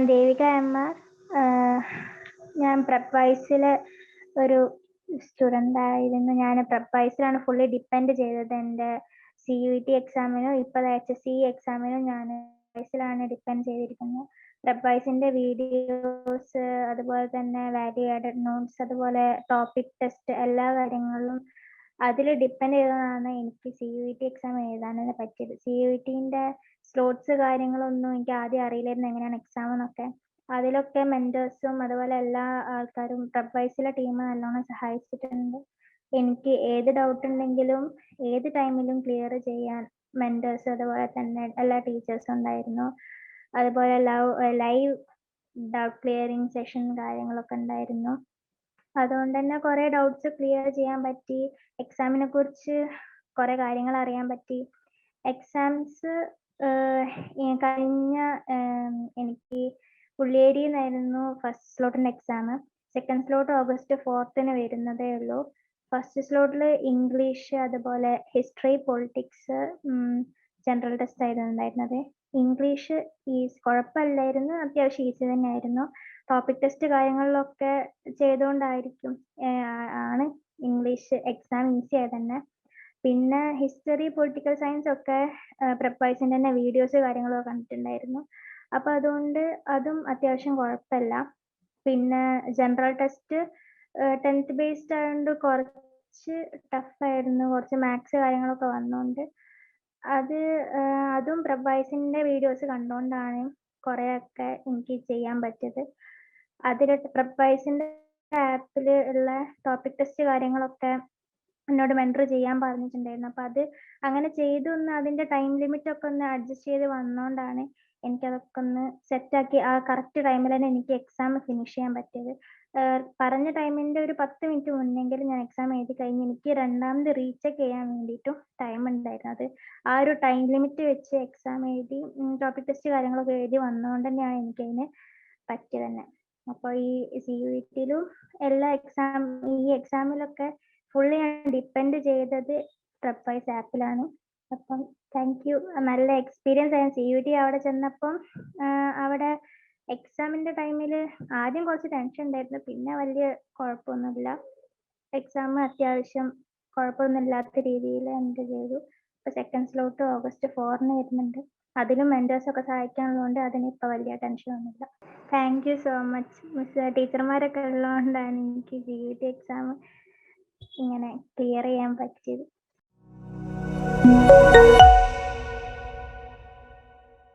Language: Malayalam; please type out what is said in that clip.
ഞാൻ ദേവിക എം.ആർ. ഞാൻ പ്രെപ്വൈസിലെ ഒരു സ്റ്റുഡൻ്റ് ആയിരുന്നു. ഞാൻ പ്രെപ്വൈസിലാണ് ഫുള്ളി ഡിപ്പെൻഡ് ചെയ്തത്. എൻ്റെ CUET എക്സാമിനും ഇപ്പോൾ HSCE എക്സാമിനും ഞാൻ പ്രെപ്വൈസിലാണ് ഡിപ്പെൻഡ് ചെയ്തിരിക്കുന്നത്. പ്രെപ്വൈസിൻ്റെ വീഡിയോസ്, അതുപോലെ തന്നെ വാല്യൂ ആഡഡ് നോട്ട്സ്, അതുപോലെ ടോപ്പിക് ടെസ്റ്റ്, എല്ലാ കാര്യങ്ങളും അതിൽ ഡിപ്പെൻഡ് ചെയ്തതാണ് എനിക്ക് CUET എക്സാം എഴുതാനാണ് പറ്റിയത്. CUETൻ്റെ സ്ലോട്ട്സ് കാര്യങ്ങളൊന്നും എനിക്ക് ആദ്യം അറിയില്ലായിരുന്നു എങ്ങനെയാണ് എക്സാം എന്നൊക്കെ. അതിലൊക്കെ മെൻറ്റേഴ്സും അതുപോലെ എല്ലാ ആൾക്കാരും പ്രെപ്വൈസിലെ ടീം നല്ലോണം സഹായിച്ചിട്ടുണ്ട്. എനിക്ക് ഏത് ഡൗട്ട് ഉണ്ടെങ്കിലും ഏത് ടൈമിലും ക്ലിയർ ചെയ്യാൻ മെൻറ്റേഴ്സ് അതുപോലെ തന്നെ എല്ലാ ടീച്ചേഴ്സും ഉണ്ടായിരുന്നു. അതുപോലെ ലൈവ് ഡൗട്ട് ക്ലിയറിങ് സെഷൻ കാര്യങ്ങളൊക്കെ ഉണ്ടായിരുന്നു. അതുകൊണ്ട് തന്നെ കുറേ ഡൗട്ട്സ് ക്ലിയർ ചെയ്യാൻ പറ്റി. എക്സാമിനെ കുറിച്ച് കുറേ കാര്യങ്ങൾ അറിയാൻ പറ്റി. എക്സാംസ് കഴിഞ്ഞ എനിക്ക് പുള്ളിയേരിയിൽ നിന്നായിരുന്നു ഫസ്റ്റ് സ്ലോട്ടിൻ്റെ എക്സാം. സെക്കൻഡ് സ്ലോട്ട് August 4 വരുന്നതേ ഉള്ളൂ. ഫസ്റ്റ് സ്ലോട്ടിൽ ഇംഗ്ലീഷ്, അതുപോലെ ഹിസ്റ്ററി, പൊളിറ്റിക്സ്, ജനറൽ ടെസ്റ്റ് ആയിരുന്നു ഉണ്ടായിരുന്നത്. ഇംഗ്ലീഷ് കുഴപ്പമില്ലായിരുന്നു, അത്യാവശ്യം ഈസി തന്നെയായിരുന്നു. ടോപ്പിക് ടെസ്റ്റ് കാര്യങ്ങളിലൊക്കെ ചെയ്തുകൊണ്ടായിരിക്കും ആണ് ഇംഗ്ലീഷ് എക്സാം ഈസി ആയത് തന്നെ. പിന്നെ ഹിസ്റ്ററി, പൊളിറ്റിക്കൽ സയൻസ് ഒക്കെ പ്രെപ്വൈസിൻ്റെ തന്നെ വീഡിയോസ് കാര്യങ്ങളൊക്കെ കണ്ടിട്ടുണ്ടായിരുന്നു. അപ്പോൾ അതുകൊണ്ട് അതും അത്യാവശ്യം കുഴപ്പമില്ല. പിന്നെ ജനറൽ ടെസ്റ്റ് 10th ബേസ്ഡ് ആയതുകൊണ്ട് കുറച്ച് ടഫായിരുന്നു. കുറച്ച് മാത്സ് കാര്യങ്ങളൊക്കെ വന്നുകൊണ്ട് അതും പ്രെപ്വൈസിൻ്റെ വീഡിയോസ് കണ്ടുകൊണ്ടാണ് കുറേയൊക്കെ എനിക്ക് ചെയ്യാൻ പറ്റിയത്. അതിൽ പ്രെപ്വൈസിൻ്റെ ആപ്പിൽ ഉള്ള ടോപ്പിക് ടെസ്റ്റ് കാര്യങ്ങളൊക്കെ എന്നോട് മെൻറ്റർ ചെയ്യാൻ പറഞ്ഞിട്ടുണ്ടായിരുന്നു. അപ്പോൾ അത് അങ്ങനെ ചെയ്തു ഒന്ന് അതിൻ്റെ ടൈം ലിമിറ്റൊക്കെ ഒന്ന് അഡ്ജസ്റ്റ് ചെയ്ത് വന്നുകൊണ്ടാണ് എനിക്കതൊക്കെ ഒന്ന് സെറ്റാക്കി ആ കറക്റ്റ് ടൈമിൽ തന്നെ എനിക്ക് എക്സാം ഫിനിഷ് ചെയ്യാൻ പറ്റിയത്. പറഞ്ഞ ടൈമിൻ്റെ ഒരു 10 മിനിറ്റ് മുന്നെങ്കിലും ഞാൻ എക്സാം എഴുതി കഴിഞ്ഞ് എനിക്ക് രണ്ടാമത് റീചെക്ക് ചെയ്യാൻ വേണ്ടിയിട്ടും ടൈം ഉണ്ടായിരുന്നു. അത് ആ ഒരു ടൈം ലിമിറ്റ് വെച്ച് എക്സാം എഴുതി ടോപ്പിക് ടെസ്റ്റ് കാര്യങ്ങളൊക്കെ എഴുതി വന്നതുകൊണ്ട് തന്നെയാണ് എനിക്കതിന് പറ്റിയത് തന്നെ. അപ്പോൾ ഈ CUETയിലും എല്ലാ ഈ എക്സാമിലൊക്കെ ഫുള്ളി ഞാൻ ഡിപ്പെൻഡ് ചെയ്തത് പ്രെപ്വൈസ് ആപ്പിലാണ്. അപ്പം താങ്ക് യു. നല്ല എക്സ്പീരിയൻസ് ആയിരുന്നു. CUET അവിടെ ചെന്നപ്പം അവിടെ എക്സാമിൻ്റെ ടൈമിൽ ആദ്യം കുറച്ച് ടെൻഷൻ ഉണ്ടായിരുന്നു, പിന്നെ വലിയ കുഴപ്പമൊന്നുമില്ല. എക്സാം അത്യാവശ്യം കുഴപ്പമൊന്നുമില്ലാത്ത രീതിയിൽ എൻ്റെ ചെയ്തു. ഇപ്പോൾ സെക്കൻഡ് സ്ലോട്ട് August 4 വരുന്നുണ്ട്. അതിലും മെൻറ്റേഴ്സൊക്കെ സഹായിക്കാനുള്ളതുകൊണ്ട് അതിനിപ്പോൾ വലിയ ടെൻഷനൊന്നുമില്ല. Thank you so much miss. ടീച്ചർമാരൊക്കെ ഉള്ളതുകൊണ്ടാണ് എനിക്ക് CUET എക്സാം ഇങ്ങനെ ക്ലിയർ ചെയ്യാൻ പറ്റിയത്.